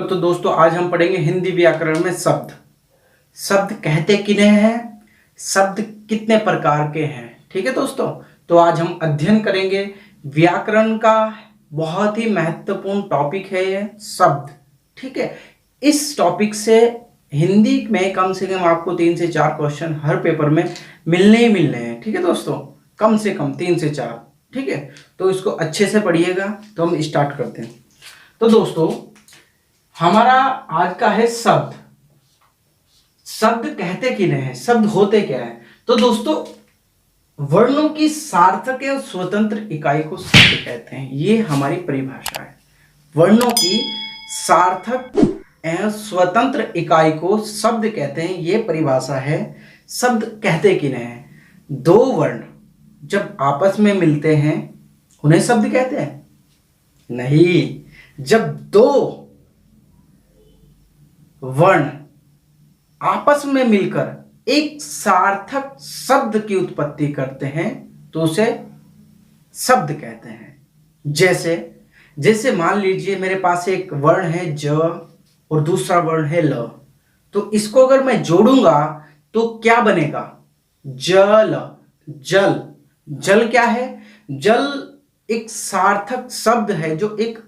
तो दोस्तों आज हम पढ़ेंगे हिंदी व्याकरण में शब्द। शब्द कहते किन्हें हैं, शब्द कितने प्रकार के हैं। ठीक है दोस्तों, तो आज हम अध्ययन करेंगे व्याकरण का बहुत ही महत्वपूर्ण टॉपिक है ये शब्द। ठीक है, इस टॉपिक से हिंदी में कम से कम आपको 3 से 4 क्वेश्चन हर पेपर में मिलने ही मिलने हैं। ठीक है दोस्तों, कम से कम 3 से 4। ठीक है, तो इसको अच्छे से पढ़िएगा। तो हम स्टार्ट करते हैं। तो दोस्तों हमारा आज का है शब्द। शब्द कहते किन्हें हैं, शब्द होते क्या है। तो दोस्तों वर्णों की सार्थक एवं स्वतंत्र इकाई को शब्द कहते हैं। ये हमारी परिभाषा है। वर्णों की सार्थक एवं स्वतंत्र इकाई को शब्द कहते हैं, ये परिभाषा है। शब्द कहते किन्हें हैं, दो वर्ण जब आपस में मिलते हैं उन्हें शब्द कहते हैं। नहीं, जब दो वर्ण आपस में मिलकर एक सार्थक शब्द की उत्पत्ति करते हैं तो उसे शब्द कहते हैं। जैसे मान लीजिए मेरे पास एक वर्ण है ज और दूसरा वर्ण है ल, तो इसको अगर मैं जोड़ूंगा तो क्या बनेगा, जल। जल जल क्या है, जल एक सार्थक शब्द है जो एक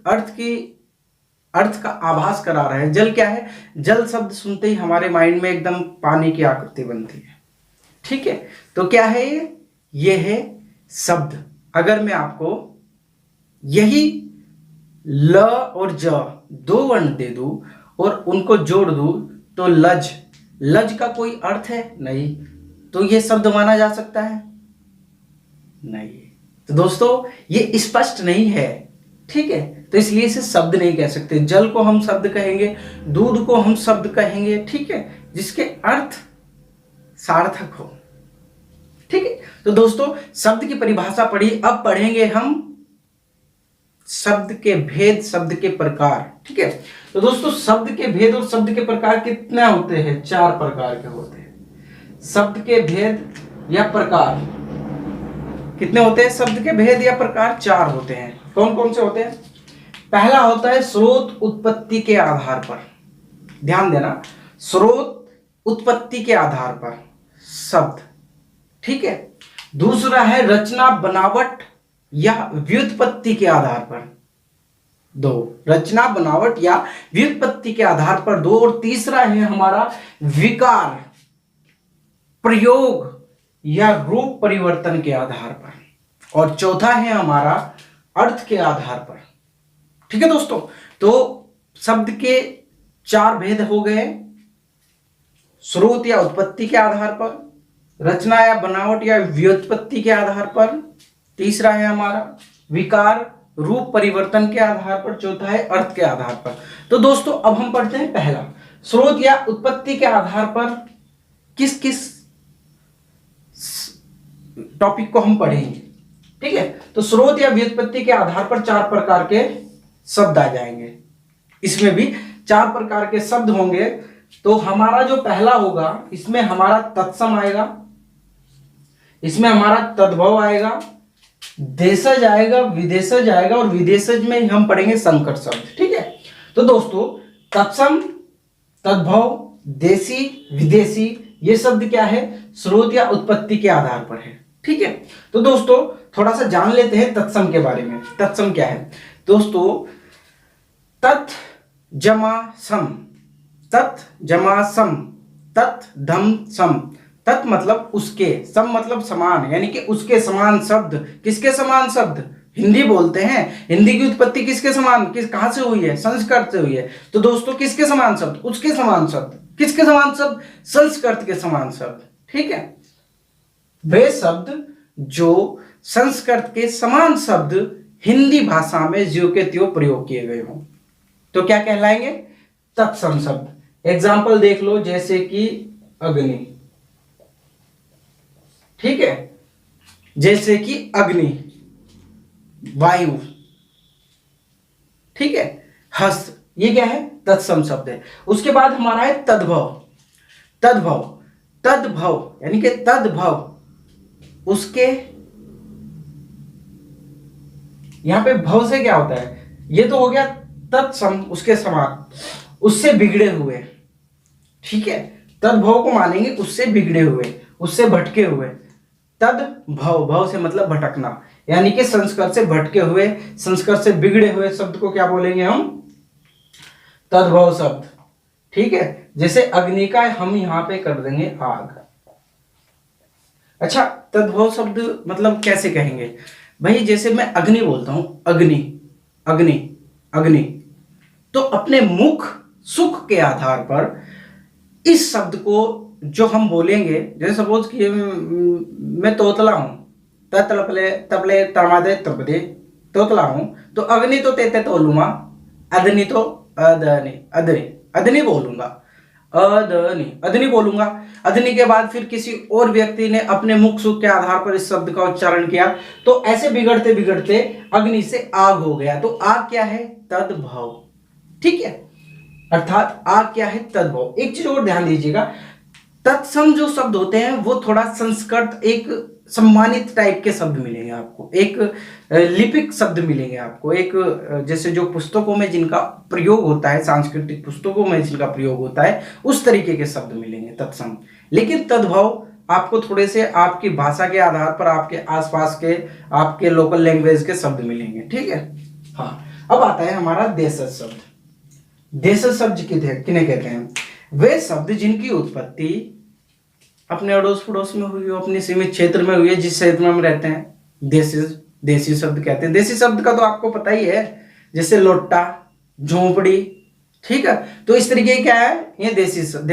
अर्थ का आभास करा रहा है। जल क्या है, जल शब्द सुनते ही हमारे माइंड में एकदम पानी की आकृति बनती है। ठीक है, तो क्या है ये है शब्द। अगर मैं आपको यही ल और ज दो वर्ण दे दूं और उनको जोड़ दूं तो लज। लज का कोई अर्थ है नहीं, तो ये शब्द माना जा सकता है नहीं। तो दोस्तों ये स्पष्ट नहीं है। ठीक है, तो इसलिए इसे शब्द नहीं कह सकते। जल को हम शब्द कहेंगे, दूध को हम शब्द कहेंगे। ठीक है, जिसके अर्थ सार्थक हो। ठीक है, तो दोस्तों शब्द की परिभाषा पढ़ी। अब पढ़ेंगे हम शब्द के भेद, शब्द के प्रकार। ठीक है, तो दोस्तों शब्द के भेद और शब्द के प्रकार कितने होते हैं, 4 प्रकार के होते हैं। शब्द के भेद या प्रकार कितने होते हैं, शब्द के भेद या प्रकार 4 होते हैं। कौन कौन से होते हैं। पहला होता है स्रोत उत्पत्ति के आधार पर। ध्यान देना, स्रोत उत्पत्ति के आधार पर शब्द। ठीक है, दूसरा है रचना बनावट या व्युत्पत्ति के आधार पर। 2 रचना बनावट या व्युत्पत्ति के आधार पर 2। और तीसरा है हमारा विकार, प्रयोग या रूप परिवर्तन के आधार पर। और चौथा है हमारा अर्थ के आधार पर। ठीक है दोस्तों, तो शब्द के 4 भेद हो गए। स्रोत या उत्पत्ति के आधार पर, रचना या बनावट या व्युत्पत्ति के आधार पर, तीसरा है हमारा विकार रूप परिवर्तन के आधार पर, चौथा है अर्थ के आधार पर। तो दोस्तों अब हम पढ़ते हैं पहला, स्रोत या उत्पत्ति के आधार पर किस किस टॉपिक को हम पढ़ेंगे। ठीक है, तो स्रोत या व्युत्पत्ति के आधार पर 4 प्रकार के शब्द आ जाएंगे। इसमें भी 4 प्रकार के शब्द होंगे। तो हमारा जो पहला होगा, इसमें हमारा तत्सम आएगा, इसमें हमारा तद्भव आएगा, देशज आएगा, विदेशज आएगा, और विदेशज में हम पढ़ेंगे संकर शब्द। ठीक है, तो दोस्तों तत्सम, तद्भव, देशी, विदेशी, ये शब्द क्या है, स्रोत या उत्पत्ति के आधार पर है। ठीक है, तो दोस्तों थोड़ा सा जान लेते हैं तत्सम के बारे में। तत्सम क्या है दोस्तों, तत् जमा सम, तत् जमा सम, तत् धम सम। तत् मतलब उसके, सम मतलब समान, यानी कि उसके समान शब्द। किसके समान शब्द, हिंदी बोलते हैं। हिंदी की उत्पत्ति किसके समान, कहां से हुई है, संस्कृत से हुई है। तो दोस्तों किसके समान शब्द, उसके समान शब्द। किसके समान शब्द, संस्कृत के समान शब्द। ठीक है, वे शब्द जो संस्कृत के समान शब्द हिंदी भाषा में ज्यों के त्यों प्रयोग किए गए हों तो क्या कहलाएंगे, तत्सम शब्द। एग्जाम्पल देख लो, जैसे कि अग्नि। ठीक है, जैसे कि अग्नि, वायु। ठीक है, हस्त, ये क्या है, तत्सम शब्द है। उसके बाद हमारा है तद्भव। तद्भव, तद्भव यानी कि तद्भव उसके, यहां पे भव से क्या होता है, ये तो हो गया तत्सम, उसके समान। उससे बिगड़े हुए, ठीक है, तद्भव को मानेंगे उससे बिगड़े हुए, उससे भटके हुए। तद्भव, भव से मतलब भटकना, यानी कि संस्कार से भटके हुए, संस्कार से बिगड़े हुए शब्द को क्या बोलेंगे हम? तद्भव शब्द, ठीक है। जैसे अग्नि का हम यहां पे कर देंगे आग। अच्छा, तद्भव शब्द मतलब कैसे कहेंगे भाई? जैसे मैं अग्नि बोलता हूं, अग्नि अग्नि अग्नि, तो अपने मुख सुख के आधार पर इस शब्द को जो हम बोलेंगे, जैसे सपोज कि मैं तोतला हूं, ततलपले तपले तमादे तपदे, तोतला हूं, तो अग्नि तो तेते तोलूंगा, अदनी तो अदनी अदनी अदनी बोलूंगा, अदनी अदनी बोलूंगा। अदनी के बाद फिर किसी और व्यक्ति ने अपने मुख सुख के आधार पर इस शब्द का उच्चारण किया, तो ऐसे बिगड़ते बिगड़ते अग्नि से आग हो गया। तो आग क्या है? तद्भव, ठीक है। अर्थात आग क्या है? तद्भव। एक चीज और ध्यान दीजिएगा, तत्सम जो शब्द होते हैं वो थोड़ा संस्कृत, एक सम्मानित टाइप के शब्द मिलेंगे आपको, एक लिपिक शब्द मिलेंगे आपको, एक जैसे जो पुस्तकों में जिनका प्रयोग होता है, सांस्कृतिक पुस्तकों में जिनका प्रयोग होता है, उस तरीके के शब्द मिलेंगे तत्सम। लेकिन तद्भव आपको थोड़े से आपकी भाषा के आधार पर, आपके आसपास के, आपके लोकल लैंग्वेज के शब्द मिलेंगे, ठीक है। हाँ, अब आता है हमारा देशज शब्द। देशज शब्द किन्हें कहते हैं? वे शब्द जिनकी उत्पत्ति अपने अड़ोस पड़ोस में हुई हो, अपने सीमित क्षेत्र में हुई है, जिस क्षेत्र में हम रहते हैं। देसी शब्द कहते हैं। देसी शब्द का तो आपको पता ही है, जैसे लोटा, झोंपड़ी, ठीक है। तो इस तरीके क्या है, ये देसी शब्द,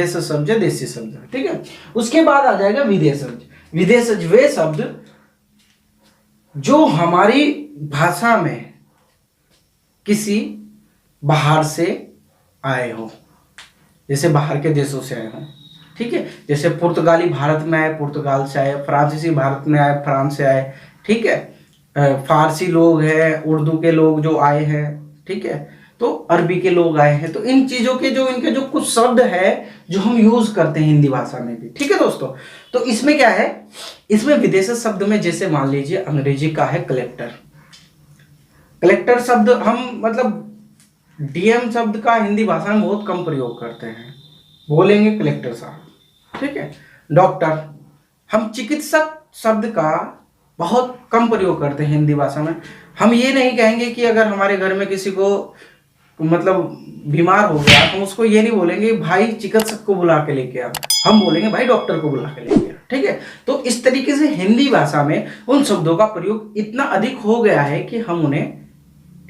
देसी शब्द, ठीक है। उसके बाद आ जाएगा विदेशज। विदेशज वे शब्द जो हमारी भाषा में किसी बाहर से आए हो, जैसे बाहर के देशों से आए हो, ठीक है। जैसे पुर्तगाली भारत में आए, पुर्तगाल से आए, फ्रांसीसी भारत में आए, फ्रांस से आए, ठीक है। फारसी लोग हैं, उर्दू के लोग जो आए हैं, ठीक है। तो अरबी के लोग आए हैं। तो इन चीजों के जो इनके जो कुछ शब्द है जो हम यूज करते हैं हिंदी भाषा में भी, ठीक है दोस्तों। तो इसमें क्या है, इसमें विदेशी शब्द में जैसे मान लीजिए अंग्रेजी का है कलेक्टर। कलेक्टर शब्द हम मतलब डीएम शब्द का हिंदी भाषा में बहुत कम प्रयोग करते हैं, बोलेंगे कलेक्टर साहब, ठीक है। डॉक्टर, हम चिकित्सक शब्द का बहुत कम प्रयोग करते हैं हिंदी भाषा में। हम ये नहीं कहेंगे कि अगर हमारे घर में किसी को मतलब बीमार हो गया, हम उसको ये नहीं बोलेंगे भाई चिकित्सक को बुला के लेके आ, हम बोलेंगे भाई डॉक्टर को बुला के लेके आ, ठीक है। तो इस तरीके से हिंदी भाषा में उन शब्दों का प्रयोग इतना अधिक हो गया है कि हम उन्हें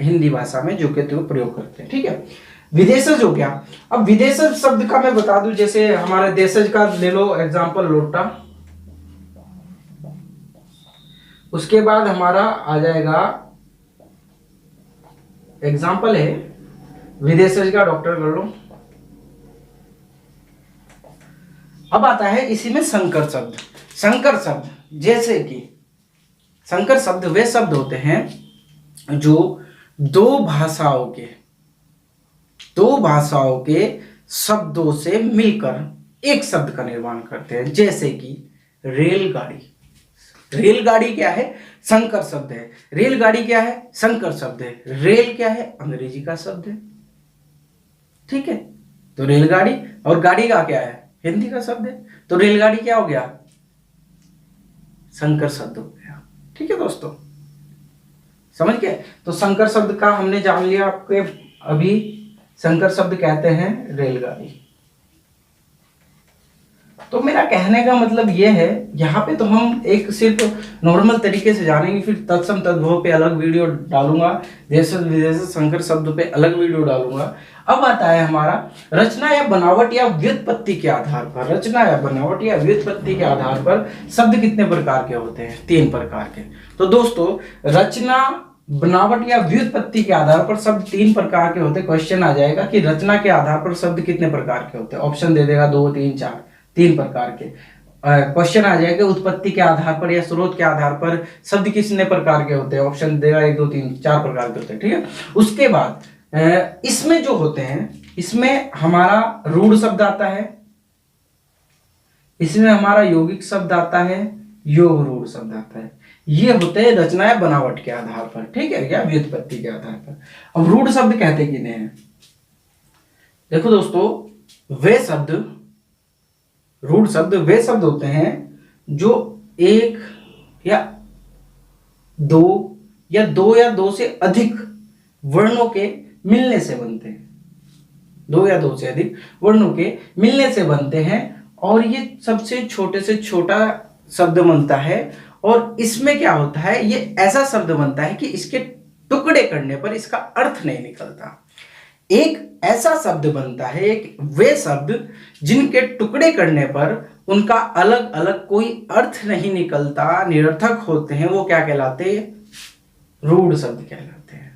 हिंदी भाषा में जो कहते हो प्रयोग करते हैं, ठीक है। विदेशज हो गया। अब विदेशज शब्द का मैं बता दूं, जैसे हमारे देशज का ले लो एग्जांपल लोटा, उसके बाद हमारा आ जाएगा एग्जांपल है विदेशज का डॉक्टर कर लो। अब आता है इसी में संकर शब्द। संकर शब्द जैसे कि संकर शब्द वे शब्द होते हैं जो दो भाषाओं के शब्दों से मिलकर एक शब्द का निर्माण करते हैं। जैसे कि रेलगाड़ी। रेलगाड़ी क्या है? संकर शब्द है। रेलगाड़ी क्या है? संकर शब्द है। रेल क्या है? अंग्रेजी का शब्द है, ठीक है। तो रेलगाड़ी, और गाड़ी का क्या है? हिंदी का शब्द है। तो रेलगाड़ी क्या हो गया? संकर शब्द हो गया, ठीक है दोस्तों, समझ गए। तो संकर शब्द का हमने जान लिया आपके अभी। संकर शब्द कहते हैं रेलगाड़ी। तो मेरा कहने का मतलब ये है, यहाँ पे तो हम एक सिर्फ नॉर्मल तरीके से जानेंगे, फिर तत्सम तद्भव पे अलग वीडियो डालूंगा, देश विदेश संकर शब्द पे अलग वीडियो डालूंगा। अब आता है हमारा रचना या बनावट या व्युत्पत्ति के आधार पर। रचना या बनावट या व्युत्पत्ति के आधार पर शब्द कितने प्रकार के होते हैं? 3 प्रकार के। तो दोस्तों रचना, बनावट या व्युत्पत्ति के आधार पर शब्द 3 प्रकार के होते हैं। क्वेश्चन आ जाएगा कि रचना के आधार पर शब्द कितने प्रकार के होते हैं? ऑप्शन दे देगा 2, 3, 4, 3 प्रकार के। क्वेश्चन आ जाएगा उत्पत्ति के आधार पर या स्रोत के आधार पर शब्द कितने प्रकार के होते हैं? ऑप्शन देगा 1, 2, 3, 4 प्रकार के होते हैं, ठीक है। उसके बाद इसमें जो होते हैं, इसमें हमारा रूढ़ शब्द आता है, इसमें हमारा यौगिक शब्द आता है, योग रूढ़ शब्द आता है। ये होते हैं रचना या बनावट के आधार पर, ठीक है, या व्युत्पत्ति के आधार पर। अब रूढ़ शब्द कहते किन्हें हैं? देखो दोस्तों, वे शब्द, रूढ़ शब्द वे शब्द होते हैं जो एक या दो से अधिक वर्णों के मिलने से बनते हैं। दो या दो से अधिक वर्णों के मिलने से बनते हैं और ये सबसे छोटे से छोटा शब्द बनता है। और इसमें क्या होता है, ये ऐसा शब्द बनता है कि इसके टुकड़े करने पर इसका अर्थ नहीं निकलता। एक ऐसा शब्द बनता है, एक वे शब्द जिनके टुकड़े करने पर उनका अलग अलग कोई अर्थ नहीं निकलता, निरर्थक होते हैं, वो क्या कहलाते हैं? रूढ़ शब्द कहलाते हैं।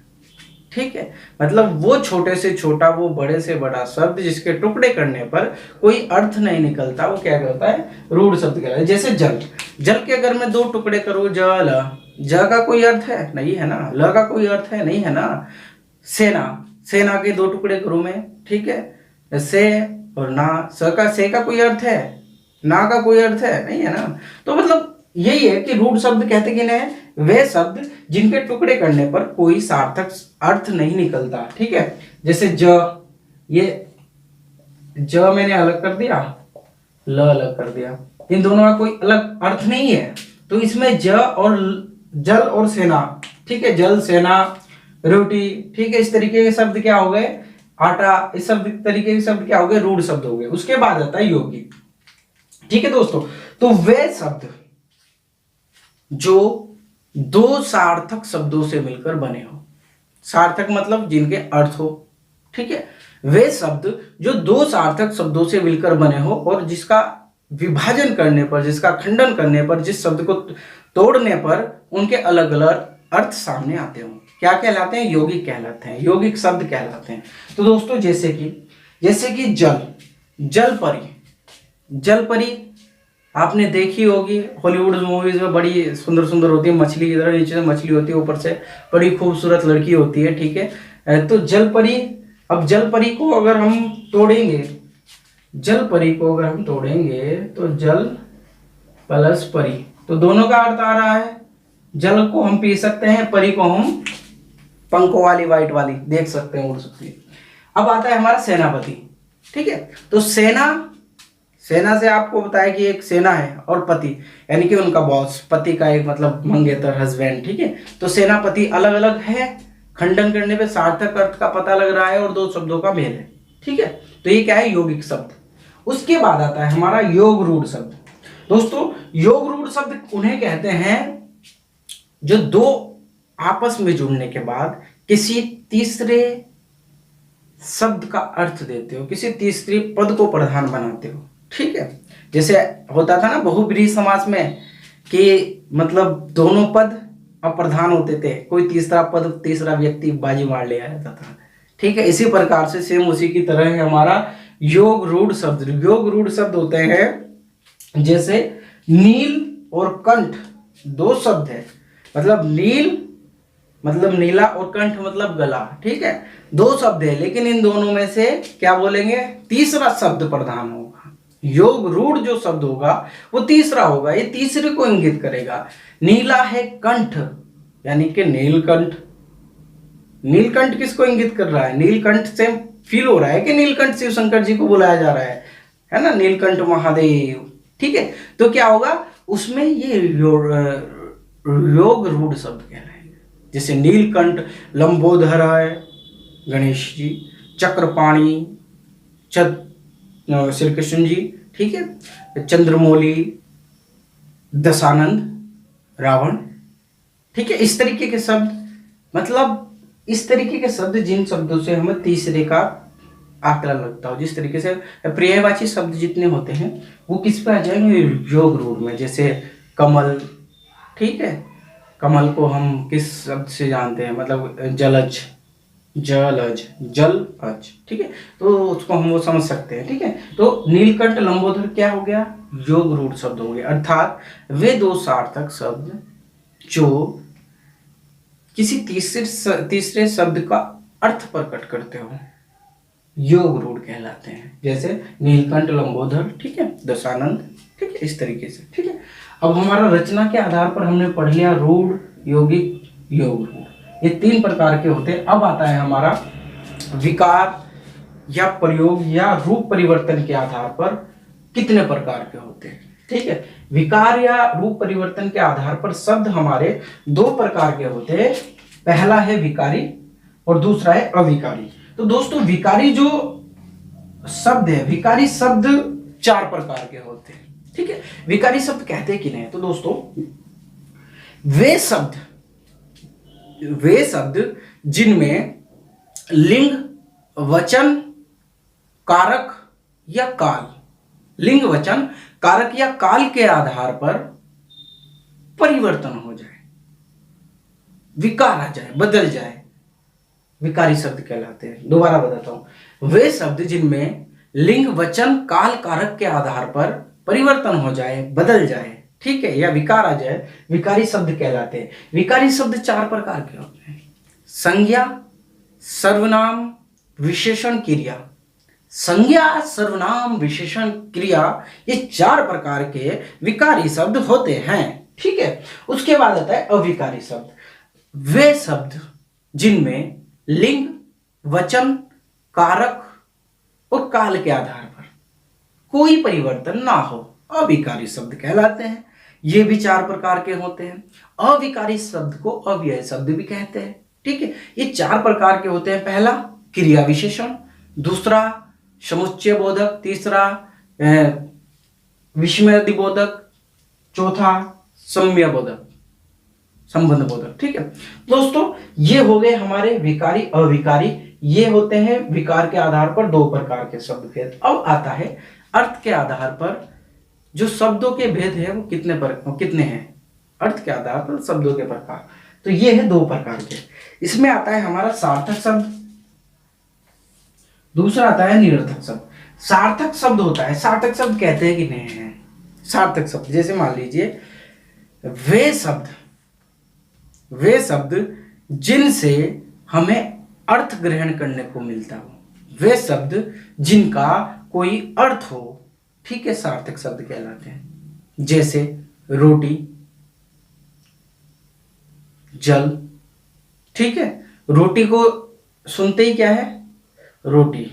ठीक है, मतलब वो छोटे से छोटा, वो बड़े से बड़ा शब्द जिसके टुकड़े करने पर कोई अर्थ नहीं निकलता, वो क्या कहता है? रूढ़ शब्द कहलाता है। जैसे जल, जल के अगर मैं दो टुकड़े करूं, जल, ज का कोई अर्थ है? नहीं है ना। ल का कोई अर्थ है? नहीं है ना। सेना, सेना के दो टुकड़े करूं मैं, ठीक है, से और ना, से का कोई अर्थ है? ना का कोई अर्थ है? नहीं है ना। तो मतलब यही है कि रूढ़ शब्द कहते कि नहीं, वे शब्द जिनके टुकड़े करने पर कोई सार्थक अर्थ नहीं निकलता। ठीक है, जैसे ज, ये ज मैंने अलग कर दिया, ल अलग कर दिया, इन दोनों का कोई अलग अर्थ नहीं है। तो इसमें ज और जल और सेना, ठीक है, जल, सेना, रोटी, ठीक है, इस तरीके के शब्द क्या हो गए? आटा, इस शब्द तरीके के शब्द क्या हो गए? रूढ़ शब्द हो गए। उसके बाद आता है यौगिक। ठीक है दोस्तों, तो वे शब्द जो दो सार्थक शब्दों से मिलकर बने हो, सार्थक मतलब जिनके अर्थ हो, ठीक है, वे शब्द जो दो सार्थक शब्दों से मिलकर बने हो और जिसका विभाजन करने पर, जिसका खंडन करने पर, जिस शब्द को तोड़ने पर उनके अलग अलग अर्थ सामने आते हो, क्या कहलाते हैं? यौगिक कहलाते हैं, यौगिक शब्द कहलाते हैं। तो दोस्तों जैसे कि जल, जलपरी, जलपरी आपने देखी होगी, हॉलीवुड मूवीज में बड़ी सुंदर सुंदर होती है, मछली इधर नीचे से मछली होती है, ऊपर से बड़ी खूबसूरत लड़की होती है। ठीक है, तो जलपरी, अब जलपरी को अगर हम तोड़ेंगे, जलपरी को अगर हम तोड़ेंगे तो जल प्लस परी, तो दोनों का अर्थ आ रहा है, जल को हम पी सकते हैं, परी को हम पंखों वाली, वाइट वाली देख सकते हैं, उड़ सकती है। अब आता है हमारा सेनापति। ठीक है, तो सेना, सेना से आपको बताया कि एक सेना है और पति, यानी कि उनका बॉस, पति का एक मतलब मंगेतर, हस्बैंड। ठीक है, तो सेनापति अलग अलग है, खंडन करने पे सार्थक अर्थ का पता लग रहा है और दो शब्दों का मेल है। ठीक है, तो ये क्या है? यौगिक शब्द। उसके बाद आता है हमारा योग रूढ़ शब्द। दोस्तों योग रूढ़ शब्द उन्हें कहते हैं जो दो आपस में जुड़ने के बाद किसी तीसरे शब्द का अर्थ देते हो, किसी तीसरे पद को प्रधान बनाते हो। ठीक है, जैसे होता था ना बहुब्रीहि समास में कि मतलब दोनों पद अप्रधान होते थे, कोई तीसरा पद, तीसरा व्यक्ति बाजी मार ले आया था। ठीक है, इसी प्रकार से सेम उसी की तरह है हमारा योग रूढ़ शब्द। योग रूढ़ शब्द होते हैं जैसे नील और कंठ, दो शब्द है, मतलब नील मतलब नीला और कंठ मतलब गला। ठीक है, दो शब्द है, लेकिन इन दोनों में से क्या बोलेंगे? तीसरा शब्द प्रधान होगा। योग रूढ़ जो शब्द होगा वो तीसरा होगा, ये तीसरे को इंगित करेगा। नीला है कंठ, यानी कि नीलकंठ। नीलकंठ किसको इंगित कर रहा है? नीलकंठ से फील हो रहा है कि नीलकंठ शिव शंकर जी को बुलाया जा रहा है ना, नीलकंठ महादेव। ठीक है, तो क्या होगा उसमें? ये योग रूढ़ शब्द कहलाएंगे। जैसे नीलकंठ लंबोदर है गणेश जी, चक्रपाणी श्री कृष्ण जी, ठीक है, चंद्रमौली दशानंद रावण। ठीक है, इस तरीके के शब्द, मतलब इस तरीके के शब्द जिन शब्दों से हमें तीसरे का आकलन लगता हो, जिस तरीके से पर्यायवाची शब्द जितने होते हैं वो किस पे आ जाएंगे? योग रूढ़ में। जैसे कमल, ठीक है, कमल को हम किस शब्द से जानते हैं? मतलब जलज, जलज, जल अज। ठीक है, तो उसको हम वो समझ सकते हैं। ठीक है, तो नीलकंठ लंबोदर क्या हो गया? योग रूढ़ शब्द हो गए, अर्थात वे दो सार्थक शब्द जो किसी तीसरे शब्द का अर्थ प्रकट करते हो, योग रूढ़ कहलाते हैं। जैसे नीलकंठ लंबोदर, ठीक है, दशानंद। ठीक है, इस तरीके से। ठीक है, अब हमारा रचना के आधार पर हमने पढ़ लिया रूढ़, यौगिक, योग रूढ़, ये तीन प्रकार के होते हैं। अब आता है हमारा विकार, या प्रयोग या रूप परिवर्तन के आधार पर कितने प्रकार के होते हैं। ठीक है, विकार या रूप परिवर्तन के आधार पर शब्द हमारे दो प्रकार के होते हैं, पहला है विकारी और दूसरा है अविकारी। तो दोस्तों विकारी जो शब्द है, विकारी शब्द चार प्रकार के होते हैं। ठीक है, विकारी शब्द कहते कि नहीं, तो दोस्तों वे शब्द जिनमें लिंग, वचन, कारक या काल, लिंग, वचन, कारक या काल के आधार पर परिवर्तन हो जाए, विकार आ जाए, बदल जाए, विकारी शब्द कहलाते हैं। दोबारा बताता हूं, वे शब्द जिनमें लिंग, वचन, काल, कारक के आधार पर परिवर्तन हो जाए, बदल जाए, ठीक है, या विकार आ जाए, विकारी शब्द कहलाते हैं। विकारी शब्द चार प्रकार के होते हैं, संज्ञा, सर्वनाम, विशेषण, क्रिया। संज्ञा, सर्वनाम, विशेषण, क्रिया, ये चार प्रकार के विकारी शब्द होते हैं। ठीक है, उसके बाद आता है अविकारी शब्द, वे शब्द जिनमें लिंग, वचन, कारक और काल के आधार पर कोई परिवर्तन ना हो, अविकारी शब्द कहलाते हैं। ये भी चार प्रकार के होते हैं। अविकारी शब्द को अव्यय शब्द भी कहते हैं। ठीक है, ये चार प्रकार के होते हैं, पहला क्रिया विशेषण, दूसरा समुच्चय बोधक, तीसरा विस्मय बोधक, चौथा सम्य बोधक, संबंध बोधक। ठीक है दोस्तों, ये हो गए हमारे विकारी अविकारी, ये होते हैं विकार के आधार पर दो प्रकार के शब्द भेद। अब आता है अर्थ के आधार पर जो शब्दों के भेद है वो कितने हैं, अर्थ के आधार पर शब्दों के प्रकार। तो ये है दो प्रकार के। इसमें आता है हमारा सार्थक शब्द, दूसरा आता है निरर्थक शब्द। सार्थक शब्द होता है, सार्थक शब्द कहते हैं कि नहीं है, सार्थक शब्द जैसे मान लीजिए वे शब्द जिनसे हमें अर्थ ग्रहण करने को मिलता हो, वे शब्द जिनका कोई अर्थ हो, ठीक है, सार्थक शब्द कहलाते हैं। जैसे रोटी, जल। ठीक है, रोटी को सुनते ही क्या है, रोटी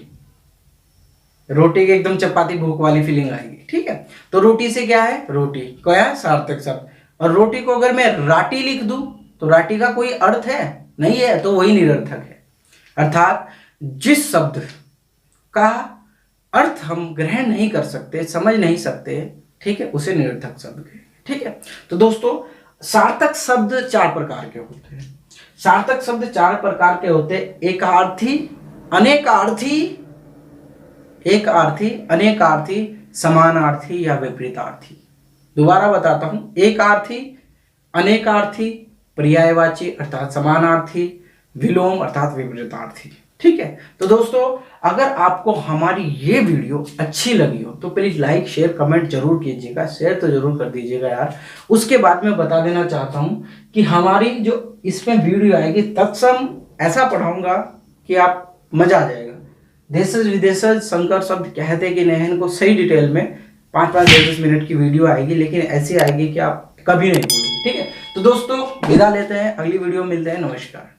के एकदम चपाती भूख वाली फीलिंग आएगी। ठीक है, तो रोटी से क्या है, रोटी क्या है, सार्थक शब्द। और रोटी को अगर मैं राटी लिख दूं तो राटी का कोई अर्थ है नहीं है, तो वही निरर्थक है। अर्थात जिस शब्द का अर्थ हम ग्रहण नहीं कर सकते, समझ नहीं सकते, ठीक है, उसे निरर्थक शब्द कहेंगे। ठीक है, तो दोस्तों सार्थक शब्द चार प्रकार के होते हैं। सार्थक शब्द चार प्रकार के होते हैं, एकार्थी, अनेकार्थी, अनेकार्थी, समानार्थी या विपरीतार्थी। दोबारा बताता हूं, एकार्थी, अनेकार्थी, पर्यायवाची अर्थात समानार्थी, विलोम अर्थात विपरीतार्थी। ठीक है, तो दोस्तों अगर आपको हमारी ये वीडियो अच्छी लगी हो तो प्लीज लाइक, शेयर, कमेंट जरूर कीजिएगा, शेयर तो जरूर कर दीजिएगा यार। उसके बाद मैं बता देना चाहता हूं कि हमारी जो इसमें वीडियो आएगी तत्सम ऐसा पढ़ाऊंगा कि आप मजा आ जाएगा। देशज विदेशज संकर शब्द कहते कि नहीं, इनको सही डिटेल में 5-5 10 मिनट की वीडियो आएगी, लेकिन ऐसी आएगी कि आप कभी नहीं भूलेंगे। ठीक है, तो दोस्तों विदा लेते हैं, अगली वीडियो में मिलते हैं, नमस्कार।